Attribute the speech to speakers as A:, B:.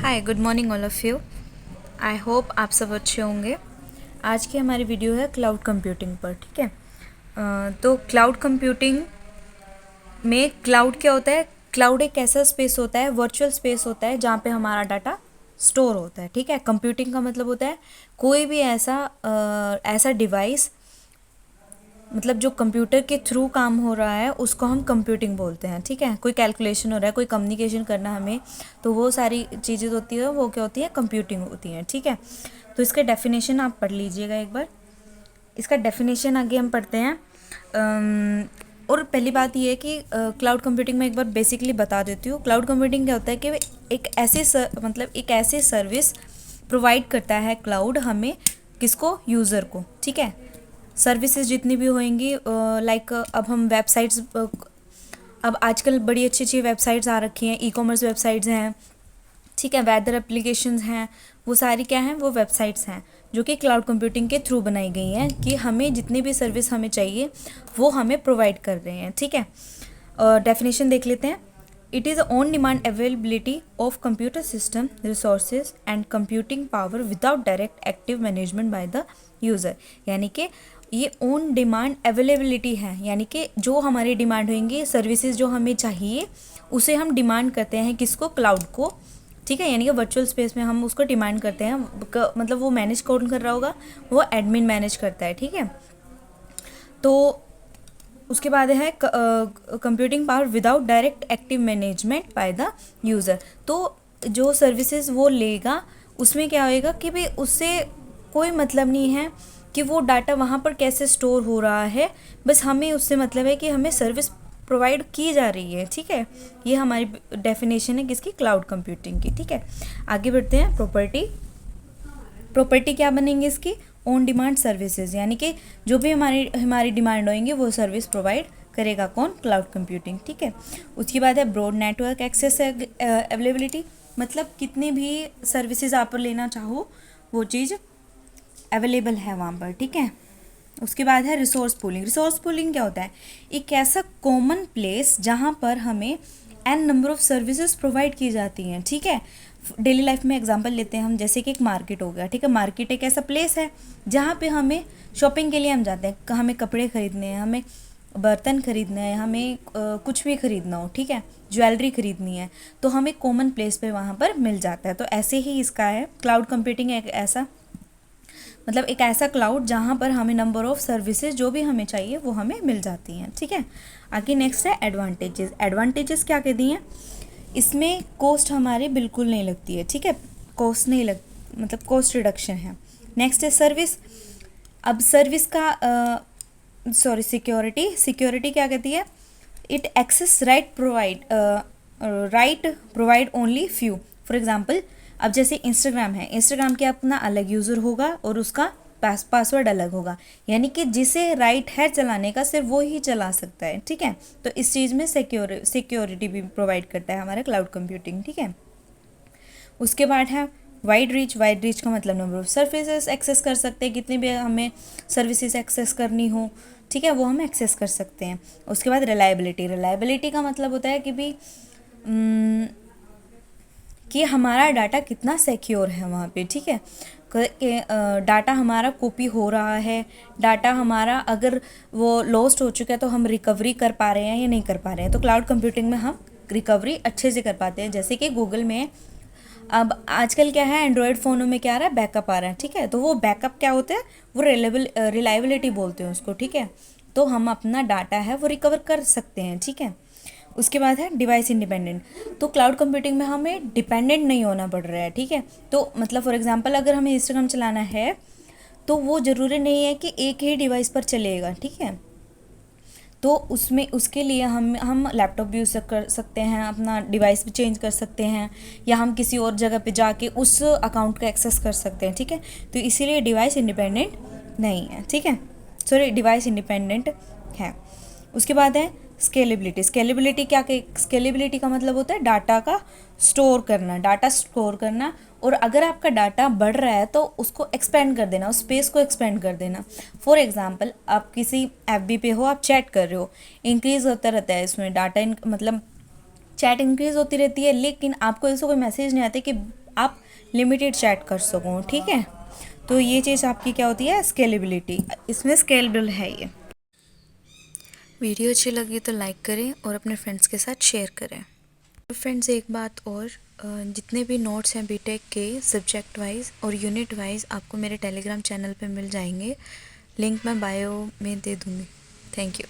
A: Hi good morning all of you. I hope आप सब अच्छे होंगे। आज की हमारी वीडियो है क्लाउड कंप्यूटिंग पर। ठीक है, तो क्लाउड कंप्यूटिंग में क्लाउड क्या होता है? क्लाउड एक ऐसा स्पेस होता है, वर्चुअल स्पेस होता है जहाँ पे हमारा डाटा स्टोर होता है। ठीक है, कंप्यूटिंग का मतलब होता है कोई भी ऐसा डिवाइस, मतलब जो कंप्यूटर के थ्रू काम हो रहा है उसको हम कंप्यूटिंग बोलते हैं। ठीक है, कोई कैलकुलेशन हो रहा है, कोई कम्युनिकेशन करना हमें, तो वो सारी चीज़ें होती है, वो क्या होती है? कंप्यूटिंग होती हैं। ठीक है, तो इसका डेफिनेशन आप पढ़ लीजिएगा एक बार। इसका डेफिनेशन आगे हम पढ़ते हैं। और पहली बात ये है कि क्लाउड कंप्यूटिंग में एक बार बेसिकली बता देती हूँ। क्लाउड कंप्यूटिंग क्या होता है कि एक ऐसे सर्विस प्रोवाइड करता है क्लाउड हमें, किसको? यूज़र को। ठीक है, सर्विसेज जितनी भी होंगी, लाइक अब हम वेबसाइट्स, अब आजकल बड़ी अच्छी अच्छी वेबसाइट्स आ रखी हैं, ई कॉमर्स वेबसाइट्स हैं। ठीक है, वेदर एप्लीकेशंस हैं, वो सारी क्या हैं? वो वेबसाइट्स हैं जो कि क्लाउड कंप्यूटिंग के थ्रू बनाई गई हैं कि हमें जितनी भी सर्विस हमें चाहिए वो हमें प्रोवाइड कर रहे हैं। ठीक है, डेफिनेशन देख लेते हैं। It is on demand availability of computer system resources and computing power without direct active management by the user. यानी कि ये ऑन डिमांड अवेलेबिलिटी है, यानी कि जो हमारी डिमांड होंगी, सर्विसेज जो हमें चाहिए उसे हम डिमांड करते हैं, किसको? क्लाउड को। ठीक है, यानी कि वर्चुअल स्पेस में हम उसको डिमांड करते हैं, मतलब वो मैनेज कौन कर रहा होगा? वो एडमिन मैनेज करता है। ठीक है, तो उसके बाद है computing power without direct active management by the user. तो जो सर्विसेज वो लेगा उसमें क्या होएगा कि भाई उससे कोई मतलब नहीं है कि वो डाटा वहाँ पर कैसे स्टोर हो रहा है, बस हमें उससे मतलब है कि हमें सर्विस प्रोवाइड की जा रही है। ठीक है, ये हमारी डेफिनेशन है किसकी? क्लाउड कंप्यूटिंग की। ठीक है, आगे बढ़ते हैं। प्रॉपर्टी क्या बनेंगे इसकी? ऑन डिमांड सर्विसेज, यानी कि जो भी हमारी डिमांड होंगे वो सर्विस प्रोवाइड करेगा कौन? Cloud computing. ठीक है, उसके बाद है ब्रॉड नेटवर्क एक्सेस अवेलेबिलिटी, मतलब कितनी भी सर्विसेज आप लेना चाहो वो चीज़ अवेलेबल है वहाँ पर। ठीक है, उसके बाद है रिसोर्स पूलिंग। रिसोर्स पूलिंग क्या होता है? एक ऐसा कॉमन प्लेस जहाँ पर हमें n number of services provide की जाती हैं। ठीक है, डेली लाइफ में एग्जांपल लेते हैं हम, जैसे कि एक मार्केट हो गया। ठीक है, मार्केट एक ऐसा प्लेस है जहाँ पे हमें शॉपिंग के लिए हम जाते हैं, हमें कपड़े खरीदने हैं, हमें बर्तन खरीदना है, हमें कुछ भी खरीदना हो, ठीक है, ज्वेलरी खरीदनी है, तो हमें कॉमन प्लेस पे वहाँ पर मिल जाता है। तो ऐसे ही इसका है क्लाउड कंप्यूटिंग, एक ऐसा मतलब एक ऐसा क्लाउड जहाँ पर हमें नंबर ऑफ़ सर्विसेज जो भी हमें चाहिए वो हमें मिल जाती हैं। ठीक है, आगे नेक्स्ट है एडवांटेजेस। एडवांटेजेस क्या कहती हैं? इसमें कॉस्ट हमारी बिल्कुल नहीं लगती है। ठीक है, कॉस्ट नहीं लग मतलब कॉस्ट रिडक्शन है। नेक्स्ट है सर्विस। अब सर्विस का सिक्योरिटी। सिक्योरिटी क्या कहती है? It access right provide only few. For example, अब जैसे इंस्टाग्राम है, इंस्टाग्राम के अपना अलग यूज़र होगा और उसका पासवर्ड अलग होगा, यानी कि जिसे राइट है चलाने का सिर्फ वो ही चला सकता है। ठीक है, तो इस चीज़ में सिक्योरिटी भी प्रोवाइड करता है हमारा क्लाउड कंप्यूटिंग। ठीक है, उसके बाद है वाइड रीच। वाइड रीच का मतलब नंबर ऑफ सर्विसेज एक्सेस कर सकते हैं, कितनी भी हमें सर्विसेज एक्सेस करनी हो, ठीक है, वो हम एक्सेस कर सकते हैं। उसके बाद रिलायबिलिटी। रिलायबिलिटी का मतलब होता है कि भी कि हमारा डाटा कितना सिक्योर है वहाँ पे। ठीक है, डाटा हमारा कॉपी हो रहा है, डाटा हमारा अगर वो लॉस्ट हो चुका है तो हम रिकवरी कर पा रहे हैं या नहीं कर पा रहे हैं। तो क्लाउड कंप्यूटिंग में हम रिकवरी अच्छे से कर पाते हैं, जैसे कि गूगल में अब आजकल क्या है, एंड्रॉयड फ़ोनों में क्या आ रहा है? बैकअप आ रहा है। ठीक है, तो वो बैकअप क्या होता है? वो रिलायबिलिटी बोलते हैं उसको। ठीक है, तो हम अपना डाटा है वो रिकवर कर सकते हैं। ठीक है, उसके बाद है डिवाइस इंडिपेंडेंट। तो क्लाउड कंप्यूटिंग में हमें डिपेंडेंट नहीं होना पड़ रहा है। ठीक है, तो मतलब फॉर एग्जांपल अगर हमें इंस्टाग्राम चलाना है तो वो ज़रूरी नहीं है कि एक ही डिवाइस पर चलेगा। ठीक है, तो उसमें उसके लिए हम लैपटॉप भी यूज़ कर सकते हैं, अपना डिवाइस भी चेंज कर सकते हैं, या हम किसी और जगह पे जाके उस अकाउंट का एक्सेस कर सकते हैं। ठीक है, तो इसीलिए डिवाइस इंडिपेंडेंट नहीं है। ठीक है, सॉरी, डिवाइस इंडिपेंडेंट है। उसके बाद है स्केलेबिलिटी। स्केलेबिलिटी का मतलब होता है डाटा का स्टोर करना, डाटा स्टोर करना, और अगर आपका डाटा बढ़ रहा है तो उसको एक्सपेंड कर देना, उस स्पेस को एक्सपेंड कर देना। फॉर एग्जांपल, आप किसी एफबी पे हो, आप चैट कर रहे हो, इंक्रीज़ होता रहता है इसमें डाटा, मतलब चैट इंक्रीज़ होती रहती है, लेकिन आपको ऐसा कोई मैसेज नहीं आता कि आप लिमिटेड चैट कर सको, ठीक है। तो ये चीज़ आपकी क्या होती है, स्केलेबिलिटी, इसमें स्केलेबल है ये। वीडियो अच्छी लगी तो लाइक करें और अपने फ्रेंड्स के साथ शेयर करें। तो फ्रेंड्स एक बात और, जितने भी नोट्स हैं बीटेक के सब्जेक्ट वाइज और यूनिट वाइज आपको मेरे टेलीग्राम चैनल पे मिल जाएंगे, लिंक मैं बायो में दे दूँगी। Thank you.